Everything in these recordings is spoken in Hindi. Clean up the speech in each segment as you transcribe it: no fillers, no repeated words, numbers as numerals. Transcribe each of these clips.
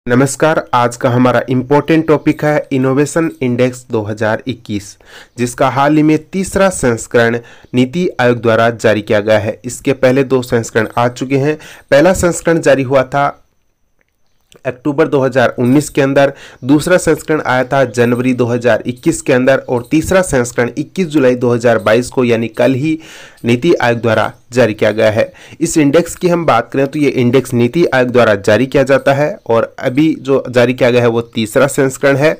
नमस्कार। आज का हमारा इम्पोर्टेंट टॉपिक है इनोवेशन इंडेक्स 2021, जिसका हाल ही में तीसरा संस्करण नीति आयोग द्वारा जारी किया गया है। इसके पहले दो संस्करण आ चुके हैं। पहला संस्करण जारी हुआ था अक्टूबर 2019 के अंदर, दूसरा संस्करण आया था जनवरी 2021 के अंदर और तीसरा संस्करण 21 जुलाई 2022 को यानी कल ही नीति आयोग द्वारा जारी किया गया है। इस इंडेक्स की हम बात करें तो ये इंडेक्स नीति आयोग द्वारा जारी किया जाता है और अभी जो जारी किया गया है वो तीसरा संस्करण है।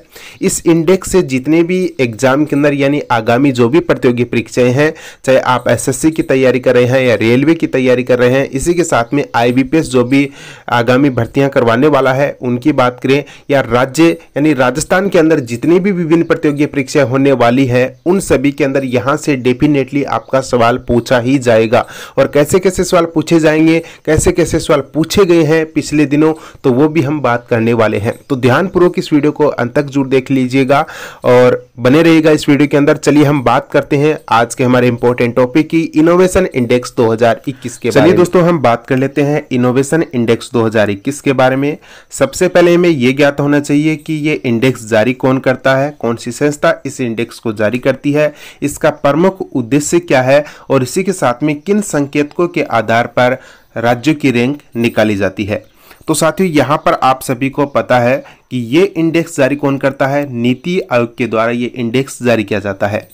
इस इंडेक्स से जितने भी एग्जाम के अंदर यानी आगामी जो भी प्रतियोगी परीक्षाएं हैं, चाहे आप एसएससी की तैयारी कर रहे हैं या रेलवे की तैयारी कर रहे हैं, इसी के साथ में आईबीपीएस जो भी आगामी भर्तियां करवाने वाला है उनकी बात करें, या राज्य यानी राजस्थान के अंदर जितनी भी विभिन्न प्रतियोगी परीक्षाएं होने वाली है उन सभी के अंदर यहां से डेफिनेटली आपका सवाल पूछा ही जाएगा। और कैसे कैसे सवाल पूछे जाएंगे, कैसे कैसे सवाल पूछे गए हैं पिछले दिनों, तो वो भी हम बात करने वाले हैं। तो ध्यानपूर्वक इस वीडियो को अंत तक जरूर देख लीजिएगा और बने रहिएगा इस वीडियो के अंदर। चलिए हम बात करते हैं आज के हमारे इंपॉर्टेंट टॉपिक की, इनोवेशन इंडेक्स 2021 के बारे में। चलिए दोस्तों हम बात कर लेते हैं इनोवेशन इंडेक्स 2021 के बारे में। सबसे पहले हमें यह ज्ञात होना चाहिए कि ये इंडेक्स जारी कौन करता है, कौन सी संस्था इस इंडेक्स को जारी करती है, इसका प्रमुख उद्देश्य क्या है और इसी के साथ में किन संकेतकों के आधार पर राज्यों की रैंक निकाली जाती है। तो साथियों यहां पर आप सभी को पता है कि ये इंडेक्स जारी कौन करता है, नीति आयोग के द्वारा ये इंडेक्स जारी किया जाता है।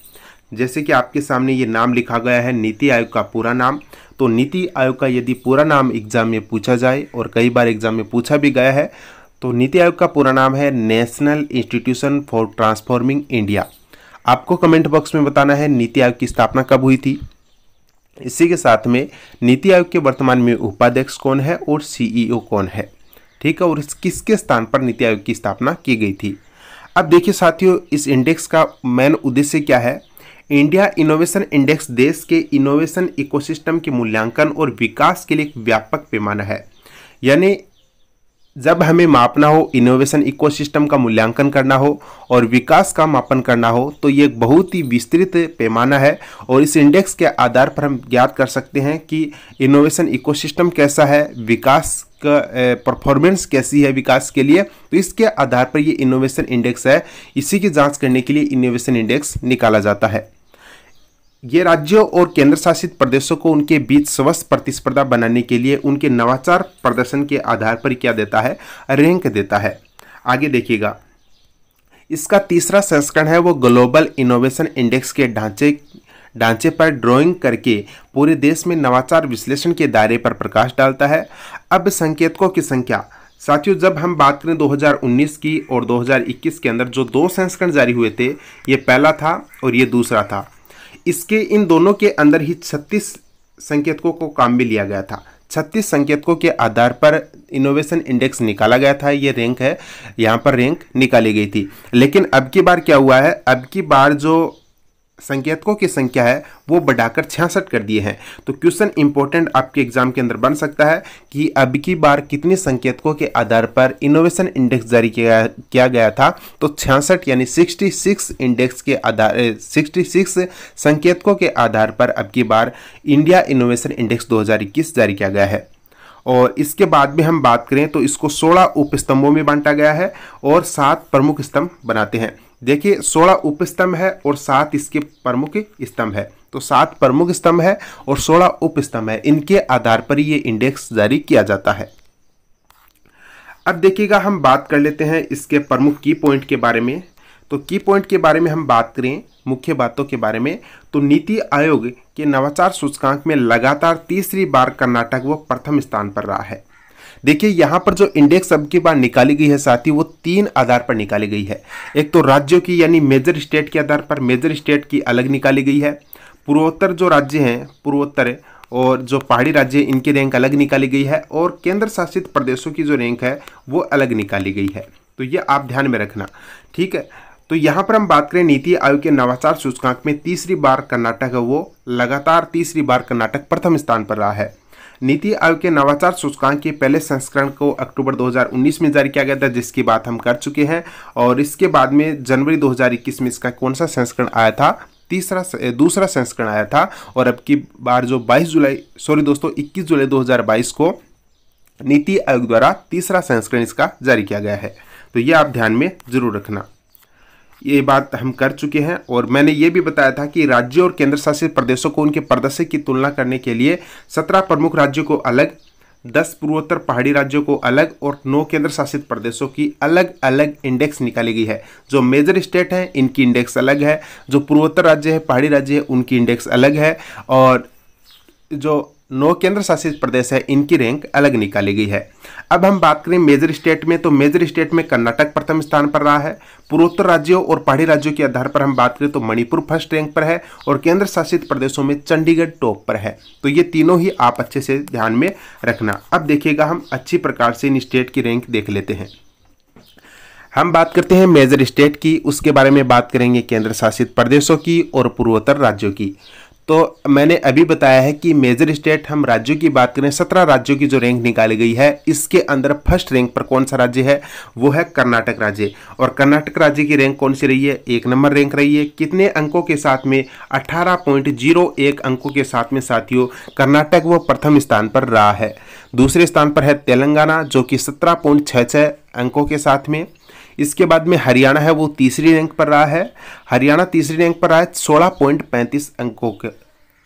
जैसे कि आपके सामने ये नाम लिखा गया है, नीति आयोग का पूरा नाम। तो नीति आयोग का यदि पूरा नाम एग्जाम में पूछा जाए और कई बार एग्जाम में पूछा भी गया है, तो नीति आयोग का पूरा नाम है national institution for transforming India. आपको कमेंट बॉक्स में बताना है नीति आयोग की स्थापना कब हुई थी। इसी के साथ में नीति आयोग के वर्तमान में उपाध्यक्ष कौन है और सीईओ कौन है, ठीक है, और किसके स्थान पर नीति आयोग की स्थापना की गई थी। अब देखिए साथियों, इस इंडेक्स का मेन उद्देश्य क्या है। इंडिया इनोवेशन इंडेक्स देश के इनोवेशन इकोसिस्टम के मूल्यांकन और विकास के लिए एक व्यापक पैमाना है। यानी जब हमें मापना हो, इनोवेशन इकोसिस्टम का मूल्यांकन करना हो और विकास का मापन करना हो, तो ये एक बहुत ही विस्तृत पैमाना है और इस इंडेक्स के आधार पर हम ज्ञात कर सकते हैं कि इनोवेशन इकोसिस्टम कैसा है, विकास का परफॉर्मेंस कैसी है विकास के लिए। तो इसके आधार पर ये इनोवेशन इंडेक्स है। इसी की जांच करने के लिए इनोवेशन इंडेक्स निकाला जाता है। ये राज्यों और केंद्र शासित प्रदेशों को उनके बीच स्वस्थ प्रतिस्पर्धा बनाने के लिए उनके नवाचार प्रदर्शन के आधार पर क्या देता है, रैंक देता है। आगे देखिएगा, इसका तीसरा संस्करण है वो ग्लोबल इनोवेशन इंडेक्स के ढांचे पर ड्राइंग करके पूरे देश में नवाचार विश्लेषण के दायरे पर प्रकाश डालता है। अब संकेतकों की संख्या साथियों, जब हम बात करें 2019 की और 2021 के अंदर जो दो संस्करण जारी हुए थे, ये पहला था और ये दूसरा था। इसके इन दोनों के अंदर ही 36 संकेतकों को काम में लिया गया था। 36 संकेतकों के आधार पर इनोवेशन इंडेक्स निकाला गया था। ये रैंक है, यहाँ पर रैंक निकाली गई थी। लेकिन अब की बार क्या हुआ है, अब की बार जो संकेतकों की संख्या है वो बढ़ाकर 66 कर दिए हैं। तो क्वेश्चन इंपॉर्टेंट आपके एग्जाम के अंदर बन सकता है कि अब की बार कितने संकेतकों के आधार पर इनोवेशन इंडेक्स जारी किया गया था। तो 66 यानी 66 इंडेक्स के आधार 66 संकेतकों के आधार पर अब की बार इंडिया इनोवेशन इंडेक्स 2021 जारी किया गया है। और इसके बाद में हम बात करें तो इसको 16 उपस्तंभों में बांटा गया है और 7 प्रमुख स्तंभ बनाते हैं। देखिए 16 उपस्तंभ है और 7 इसके प्रमुख स्तंभ है। तो 7 प्रमुख स्तंभ है और 16 उपस्तंभ है, इनके आधार पर ये इंडेक्स जारी किया जाता है। अब देखिएगा, हम बात कर लेते हैं इसके प्रमुख की पॉइंट के बारे में। तो की पॉइंट के बारे में हम बात करें, मुख्य बातों के बारे में, तो नीति आयोग के नवाचार सूचकांक में लगातार तीसरी बार कर्नाटक वो प्रथम स्थान पर रहा है। देखिए यहाँ पर जो इंडेक्स अब की बार निकाली गई है साथी, वो 3 आधार पर निकाली गई है। एक तो राज्यों की यानी मेजर स्टेट के आधार पर, मेजर स्टेट की अलग निकाली गई है। पूर्वोत्तर जो राज्य हैं, पूर्वोत्तर और जो पहाड़ी राज्य, इनकी रैंक अलग निकाली गई है और केंद्र शासित प्रदेशों की जो रैंक है वो अलग निकाली गई है। तो ये आप ध्यान में रखना, ठीक है। तो यहाँ पर हम बात करें नीति आयोग के नवाचार सूचकांक में तीसरी बार कर्नाटक है वो लगातार तीसरी बार कर्नाटक प्रथम स्थान पर रहा है। नीति आयोग के नवाचार सूचकांक के पहले संस्करण को अक्टूबर 2019 में जारी किया गया था, जिसकी बात हम कर चुके हैं। और इसके बाद में जनवरी 2021 में इसका कौन सा संस्करण आया था, दूसरा संस्करण आया था। और अब की बार जो 21 जुलाई 2022 को नीति आयोग द्वारा तीसरा संस्करण इसका जारी किया गया है। तो ये आप ध्यान में जरूर रखना। ये बात हम कर चुके हैं और मैंने ये भी बताया था कि राज्यों और केंद्र शासित प्रदेशों को उनके प्रदर्शन की तुलना करने के लिए 17 प्रमुख राज्यों को अलग, 10 पूर्वोत्तर पहाड़ी राज्यों को अलग और 9 केंद्र शासित प्रदेशों की अलग अलग इंडेक्स निकाली गई है। जो मेजर स्टेट हैं इनकी इंडेक्स अलग है, जो पूर्वोत्तर राज्य है, पहाड़ी राज्य है, उनकी इंडेक्स अलग है और जो 9 केंद्र शासित प्रदेश है इनकी रैंक अलग निकाली गई है। अब हम बात करें मेजर स्टेट में, तो मेजर स्टेट में कर्नाटक प्रथम स्थान पर रहा है। पूर्वोत्तर राज्यों और पहाड़ी राज्यों के आधार पर हम बात करें तो मणिपुर फर्स्ट रैंक पर है और केंद्र शासित प्रदेशों में चंडीगढ़ टॉप पर है। तो ये तीनों ही आप अच्छे से ध्यान में रखना। अब देखिएगा हम अच्छी प्रकार से इन स्टेट की रैंक देख लेते हैं। हम बात करते हैं मेजर स्टेट की, उसके बारे में बात करेंगे केंद्र शासित प्रदेशों की और पूर्वोत्तर राज्यों की। तो मैंने अभी बताया है कि मेजर स्टेट हम राज्यों की बात करें, 17 राज्यों की जो रैंक निकाली गई है इसके अंदर फर्स्ट रैंक पर कौन सा राज्य है, वो है कर्नाटक राज्य। और कर्नाटक राज्य की रैंक कौन सी रही है, 1 नंबर रैंक रही है। कितने अंकों के साथ में, 18.01 अंकों के साथ में साथियों कर्नाटक वो प्रथम स्थान पर रहा है। दूसरे स्थान पर है तेलंगाना जो कि 17.66 अंकों के साथ में। इसके बाद में हरियाणा है वो तीसरी रैंक पर रहा है। हरियाणा तीसरी रैंक पर रहा है 16.35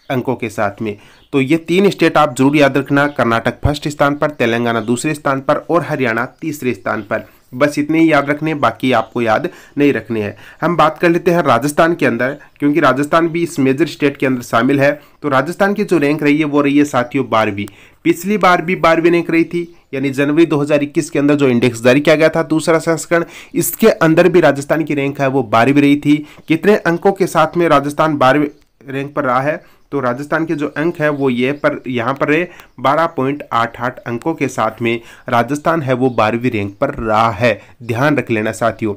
अंकों के साथ में। तो ये 3 स्टेट आप जरूर याद रखना, कर्नाटक फर्स्ट स्थान पर, तेलंगाना दूसरे स्थान पर और हरियाणा तीसरे स्थान पर। बस इतने ही याद रखने, बाकी आपको याद नहीं रखने हैं। हम बात कर लेते हैं राजस्थान के अंदर, क्योंकि राजस्थान भी इस मेजर स्टेट के अंदर शामिल है। तो राजस्थान की जो रैंक रही है वो रही है साथियों 12वीं। पिछली बार भी 12वीं रैंक रही थी, यानी जनवरी 2021 के अंदर जो इंडेक्स जारी किया गया था दूसरा संस्करण, इसके अंदर भी राजस्थान की रैंक है वो 12वीं रही थी। कितने अंकों के साथ में राजस्थान 12वीं रैंक पर रहा है, तो राजस्थान के जो अंक है वो यहाँ पर है 12.88 अंकों के साथ में राजस्थान है वो 12वीं रैंक पर रहा है। ध्यान रख लेना साथियों,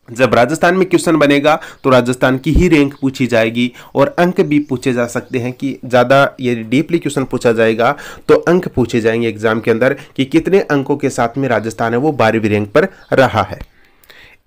जब राजस्थान में क्वेश्चन बनेगा तो राजस्थान की ही रैंक पूछी जाएगी और अंक भी पूछे जा सकते हैं कि ज़्यादा ये डीपली क्वेश्चन पूछा जाएगा तो अंक पूछे जाएंगे एग्जाम के अंदर कि कितने अंकों के साथ में राजस्थान है वो 12वीं रैंक पर रहा है।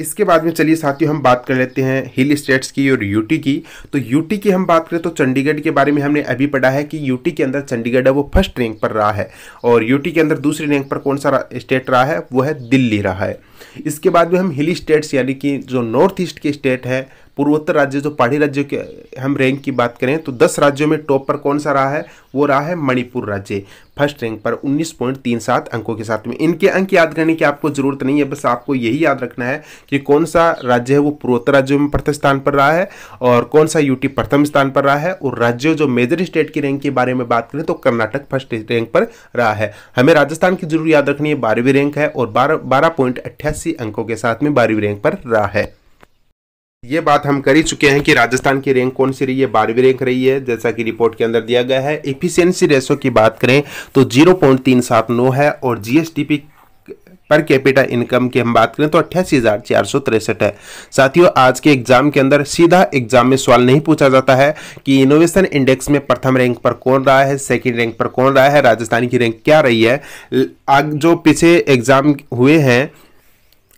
इसके बाद में चलिए साथियों हम बात कर लेते हैं हिल स्टेट्स की और यूटी की। तो यूटी की हम बात करें तो चंडीगढ़ के बारे में हमने अभी पढ़ा है कि यूटी के अंदर चंडीगढ़ है वो फर्स्ट रैंक पर रहा है और यूटी के अंदर दूसरी रैंक पर कौन सा स्टेट रहा है, वो है दिल्ली रहा है। इसके बाद में हम हिल स्टेट्स यानी कि जो नॉर्थ ईस्ट के स्टेट है, पूर्वोत्तर राज्य जो पहाड़ी राज्यों के हम रैंक की बात करें तो 10 राज्यों में टॉप पर कौन सा रहा है, वो रहा है मणिपुर राज्य फर्स्ट रैंक पर 19.37 अंकों के साथ में। इनके अंक याद करने की आपको जरूरत नहीं है, बस आपको यही याद रखना है कि कौन सा राज्य है वो पूर्वोत्तर राज्यों में प्रथम स्थान पर रहा है और कौन सा यूटी प्रथम स्थान पर रहा है। और राज्यों जो मेजर स्टेट की रैंक के बारे में बात करें तो कर्नाटक फर्स्ट रैंक पर रहा है। हमें राजस्थान की जरूर याद रखनी है, 12वीं रैंक है और 12.88 अंकों के साथ में 12वीं रैंक पर रहा है। ये बात हम कर ही चुके हैं कि राजस्थान की रैंक कौन सी रही है, 12वीं रैंक रही है, जैसा कि रिपोर्ट के अंदर दिया गया है। एफिशिएंसी रेशो की बात करें तो 0.379 है और जीएसडीपी पर कैपिटा इनकम की हम बात करें तो 88,463 है। साथियों आज के एग्जाम के अंदर सीधा एग्जाम में सवाल नहीं पूछा जाता है कि इनोवेशन इंडेक्स में प्रथम रैंक पर कौन रहा है, सेकंड रैंक पर कौन रहा है, राजस्थान की रैंक क्या रही है। जो पीछे एग्जाम हुए हैं,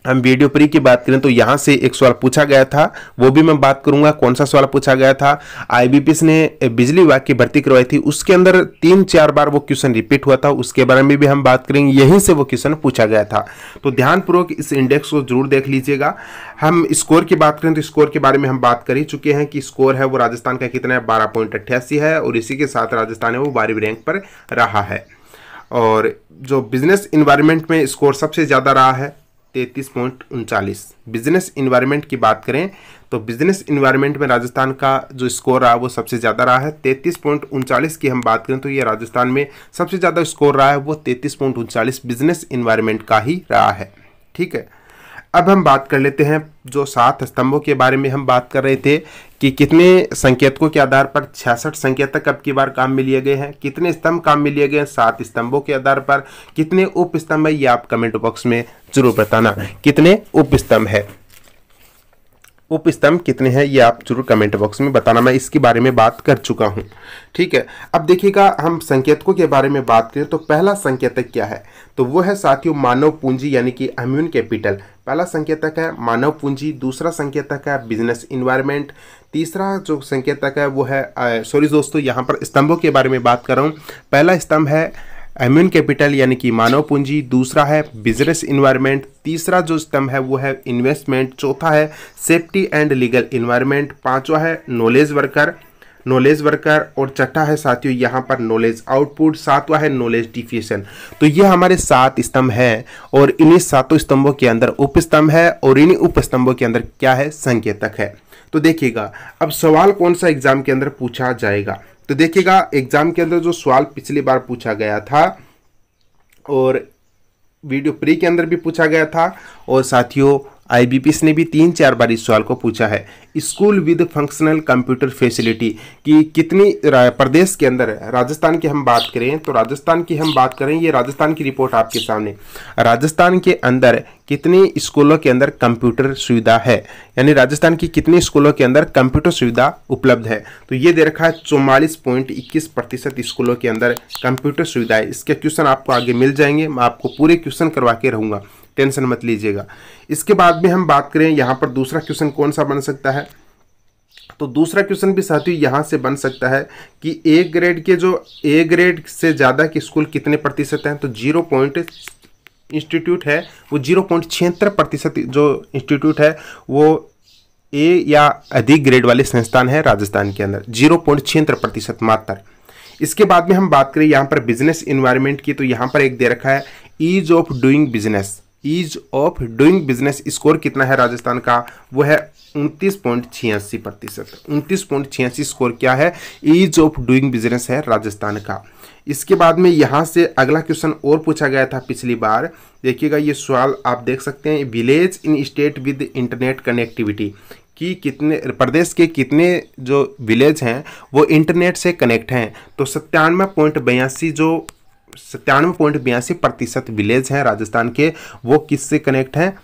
हम वीडियो प्री की बात करें तो यहाँ से एक सवाल पूछा गया था, वो भी मैं बात करूंगा कौन सा सवाल पूछा गया था। आईबीपीएस ने बिजली विभाग की भर्ती करवाई थी, उसके अंदर 3-4 बार वो क्वेश्चन रिपीट हुआ था, उसके बारे में भी हम बात करेंगे, यहीं से वो क्वेश्चन पूछा गया था। तो ध्यानपूर्वक इस इंडेक्स को जरूर देख लीजिएगा। हम स्कोर की बात करें तो स्कोर के बारे में हम बात कर ही चुके हैं कि स्कोर है वो राजस्थान का कितना है, 12.88 है और इसी के साथ राजस्थान है वो 12वीं रैंक पर रहा है। और जो बिजनेस इन्वायरमेंट में स्कोर सबसे ज़्यादा रहा है 33.39। बिजनेस इन्वायरमेंट की बात करें तो बिजनेस इन्वायरमेंट में राजस्थान का जो स्कोर रहा वो सबसे ज़्यादा रहा है 33.39 की हम बात करें तो ये राजस्थान में सबसे ज़्यादा स्कोर रहा है वो 33.39 बिजनेस इन्वायरमेंट का ही रहा है। ठीक है, अब हम बात कर लेते हैं जो 7 स्तंभों के बारे में हम बात कर रहे थे कि कितने संकेतकों के आधार पर 66 संकेतक अब की बार काम में लिए गए हैं, कितने स्तंभ काम में लिए गए हैं 7 स्तंभों के आधार पर, कितने उप स्तंभ है ये आप कमेंट बॉक्स में जरूर बताना। कितने उप स्तंभ है, उप स्तंभ कितने हैं ये आप जरूर कमेंट बॉक्स में बताना, मैं इसके बारे में बात कर चुका हूं। ठीक है, अब देखिएगा हम संकेतकों के बारे में बात करें तो पहला संकेतक क्या है, तो वो है साथियों मानव पूंजी यानी कि ह्यूमन कैपिटल। पहला संकेतक है मानव पूंजी, दूसरा संकेतक है बिजनेस इन्वायरमेंट, तीसरा जो संकेतक है वो है सॉरी दोस्तों यहाँ पर स्तंभों के बारे में बात कर रहा हूँ। पहला स्तंभ है ह्यूमन कैपिटल यानी कि मानव पूंजी, दूसरा है बिजनेस इन्वायरमेंट, तीसरा जो स्तंभ है वो है इन्वेस्टमेंट, चौथा है सेफ्टी एंड लीगल इन्वायरमेंट, पांचवा है नॉलेज वर्कर और छठा है साथियों यहाँ पर नॉलेज आउटपुट, सातवां है नॉलेज डिफिशन। तो ये हमारे 7 स्तंभ हैं और इन्हीं 7 स्तंभों के अंदर उपस्तंभ है और इन्हीं उपस्तंभों के अंदर क्या है, संकेतक है। तो देखिएगा अब सवाल कौन सा एग्जाम के अंदर पूछा जाएगा। तो देखिएगा एग्जाम के अंदर जो सवाल पिछली बार पूछा गया था और वीडियो प्री के अंदर भी पूछा गया था और साथियों आईबीपीएस ने भी 3-4 बार इस सवाल को पूछा है, school with functional computer facility की कितनी प्रदेश के अंदर, राजस्थान की हम बात करें तो राजस्थान की हम बात करें, ये राजस्थान की रिपोर्ट आपके सामने, राजस्थान के अंदर कितने स्कूलों के अंदर कंप्यूटर सुविधा है, यानी राजस्थान की कितने स्कूलों के अंदर कंप्यूटर सुविधा उपलब्ध है। तो ये दे रखा है 44.21% स्कूलों के अंदर कंप्यूटर सुविधा है। इसके क्वेश्चन आपको आगे मिल जाएंगे, मैं आपको पूरे क्वेश्चन करवा के रहूंगा, टेंशन मत लीजिएगा। इसके बाद में हम बात करें यहाँ पर दूसरा क्वेश्चन कौन सा बन सकता है, तो दूसरा क्वेश्चन भी साथियों यहाँ से बन सकता है कि ए ग्रेड से ज़्यादा के स्कूल कितने प्रतिशत हैं, तो 0.76% जो इंस्टीट्यूट है वो ए या अधिक ग्रेड वाले संस्थान है राजस्थान के अंदर, 0.76% मात्र। इसके बाद में हम बात करें यहाँ पर बिजनेस इन्वायरमेंट की, तो यहाँ पर एक दे रखा है ease of doing business score कितना है राजस्थान का, वो है 29.86%। 29.86 स्कोर क्या है, ईज ऑफ डूइंग बिजनेस है राजस्थान का। इसके बाद में यहाँ से अगला क्वेश्चन और पूछा गया था पिछली बार, देखिएगा ये सवाल आप देख सकते हैं, village in state with internet connectivity कि कितने प्रदेश के कितने जो विलेज हैं वो इंटरनेट से कनेक्ट हैं, तो 97.82% विलेज हैं राजस्थान के, वो किससे कनेक्ट हैं,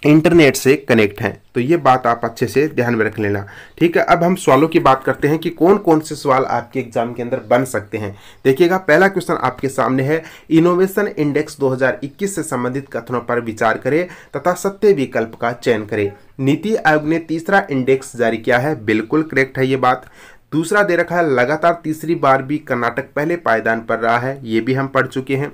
इंटरनेट से कनेक्ट हैं। तो ये बात आप अच्छे से ध्यान में रख लेना, ठीक है। अब हम सवालों की बात करते हैं कि कौन कौन से सवाल आपके एग्जाम के अंदर बन सकते हैं। देखिएगा पहला क्वेश्चन आपके सामने है, इनोवेशन इंडेक्स 2021 से संबंधित कथनों पर विचार करें तथा सत्य विकल्प का चयन करें। नीति आयोग ने तीसरा इंडेक्स जारी किया है, बिल्कुल करेक्ट है ये बात। दूसरा दे रखा है, लगातार तीसरी बार भी कर्नाटक पहले पायदान पर रहा है, ये भी हम पढ़ चुके हैं।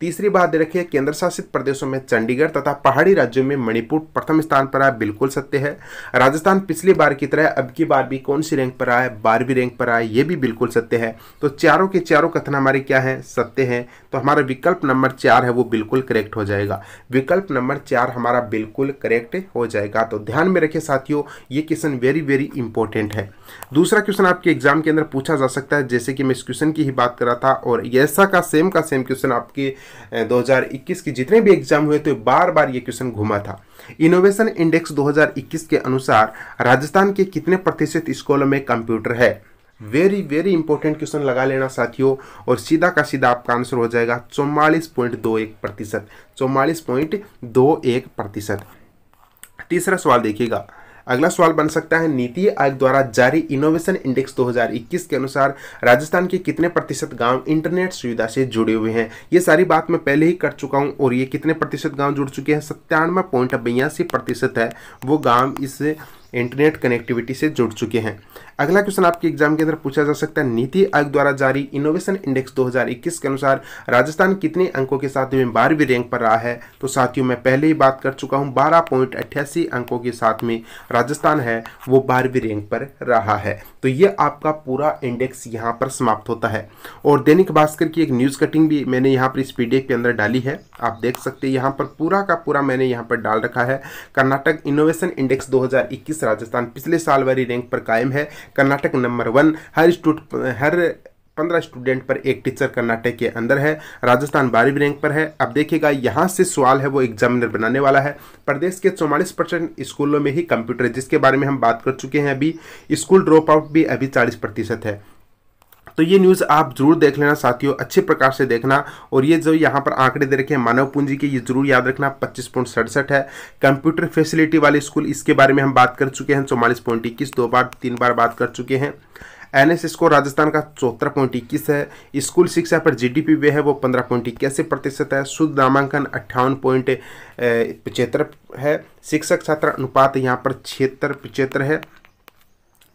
तीसरी बात दे रखी है, केंद्र शासित प्रदेशों में चंडीगढ़ तथा पहाड़ी राज्यों में मणिपुर प्रथम स्थान पर है, बिल्कुल सत्य है। राजस्थान पिछली बार की तरह अब की बार भी कौन सी रैंक पर आया है, 12वीं रैंक पर आया, ये भी बिल्कुल सत्य है। तो चारों के चारों कथन हमारे क्या है, सत्य है। तो हमारा विकल्प नंबर 4 है वो बिल्कुल करेक्ट हो जाएगा, विकल्प नंबर 4 हमारा बिल्कुल करेक्ट हो जाएगा। तो ध्यान में रखिए साथियों, ये क्वेश्चन वेरी वेरी इंपॉर्टेंट है। दूसरा क्वेश्चन आपके एग्जाम के अंदर पूछा जा सकता है, जैसे कि मैं इस क्वेश्चन की ही बात कर रहा था और ऐसा का सेम क्वेश्चन आपके 2021 के जितने भी एग्जाम हुए थे बार बार ये क्वेश्चन घुमा था। इनोवेशन इंडेक्स 2021 के अनुसार राजस्थान के कितने प्रतिशत स्कूलों में कंप्यूटर है, वेरी वेरी इंपॉर्टेंट क्वेश्चन लगा लेना साथियों, और सीधा का सीधा आपका आंसर हो जाएगा 44.21%। 44.21%। तीसरा सवाल देखिएगा, अगला सवाल बन सकता है, नीति आयोग द्वारा जारी इनोवेशन इंडेक्स 2021 के अनुसार राजस्थान के कितने प्रतिशत गांव इंटरनेट सुविधा से जुड़े हुए हैं। ये सारी बात मैं पहले ही कर चुका हूं और ये कितने प्रतिशत गांव जुड़ चुके हैं, 97.82% है वो गांव इस इंटरनेट कनेक्टिविटी से जुड़ चुके हैं। अगला क्वेश्चन आपके एग्जाम के अंदर पूछा जा सकता है, नीति आयोग द्वारा जारी इनोवेशन इंडेक्स 2021 के अनुसार राजस्थान कितने अंकों के साथ में 12वीं रैंक पर रहा है। तो साथियों मैं पहले ही बात कर चुका हूं, 12.88 अंकों के साथ में राजस्थान है वो 12वीं रैंक पर रहा है। तो ये आपका पूरा इंडेक्स यहाँ पर समाप्त होता है। और दैनिक भास्कर की एक न्यूज़ कटिंग भी मैंने यहाँ पर इस पीडीएफ के अंदर डाली है, आप देख सकते हैं यहाँ पर पूरा का पूरा मैंने यहाँ पर डाल रखा है। कर्नाटक इनोवेशन इंडेक्स 2021 राजस्थान पिछले साल वाली रैंक पर कायम है, कर्नाटक नंबर 1, हर 15 स्टूडेंट पर एक टीचर कर्नाटक के अंदर है, राजस्थान 12वीं रैंक पर है। अब देखिएगा यहाँ से सवाल है वो एग्जामिनर बनाने वाला है, प्रदेश के 44% स्कूलों में ही कंप्यूटर है, जिसके बारे में हम बात कर चुके हैं अभी। स्कूल ड्रॉप आउट भी अभी 40% है। तो ये न्यूज़ आप जरूर देख लेना साथियों, अच्छे प्रकार से देखना। और ये जो यहाँ पर आंकड़े दे रखे हैं मानव पूंजी के, ये जरूर याद रखना, 25.67 है। कंप्यूटर फैसिलिटी वाले स्कूल, इसके बारे में हम बात कर चुके हैं, 44.21, 3 बार बात कर चुके हैं। एनएस स्कोर राजस्थान का 74.21 है। स्कूल शिक्षा पर जीडीपी वे है वो 15.81% है। शुद्ध नामांकन 58.75 है। शिक्षक छात्र अनुपात यहाँ पर 76-75 है।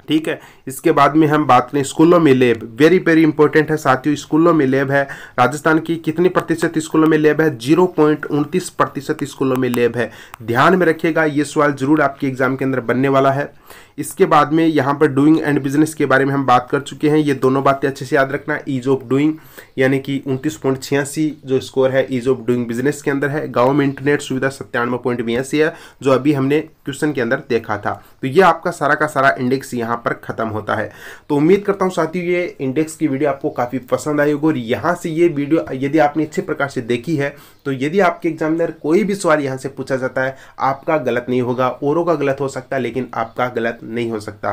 ठीक है। इसके बाद में हम बात करें स्कूलों में लैब, वेरी वेरी इंपॉर्टेंट है साथियों। स्कूलों में लैब है, राजस्थान की कितनी प्रतिशत स्कूलों में लैब है? 0.29% स्कूलों में लैब है। ध्यान में रखिएगा, ये सवाल जरूर आपके एग्जाम के अंदर बनने वाला है। इसके बाद में यहाँ पर डूइंग एंड बिजनेस के बारे में हम बात कर चुके हैं, ये दोनों बातें अच्छे से याद रखना। ईज ऑफ डूइंग यानी कि 29.86 जो स्कोर है ईज ऑफ डूइंग बिजनेस के अंदर है। गाँव में इंटरनेट सुविधा 97.82 है, जो अभी हमने क्वेश्चन के अंदर देखा था। तो ये आपका सारा का सारा इंडेक्स यहाँ पर खत्म होता है। तो उम्मीद करता हूँ साथियों ये इंडेक्स की वीडियो आपको काफ़ी पसंद आई होगी, और यहाँ से ये वीडियो यदि आपने अच्छे प्रकार से देखी है तो यदि आपके एग्जाम में कोई भी सवाल यहाँ से पूछा जाता है, आपका गलत नहीं होगा, औरों का गलत हो सकता है लेकिन आपका गलत नहीं हो सकता।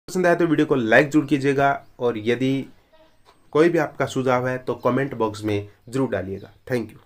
पसंद आया तो वीडियो को लाइक जरूर कीजिएगा, और यदि कोई भी आपका सुझाव है तो कमेंट बॉक्स में जरूर डालिएगा। Thank you.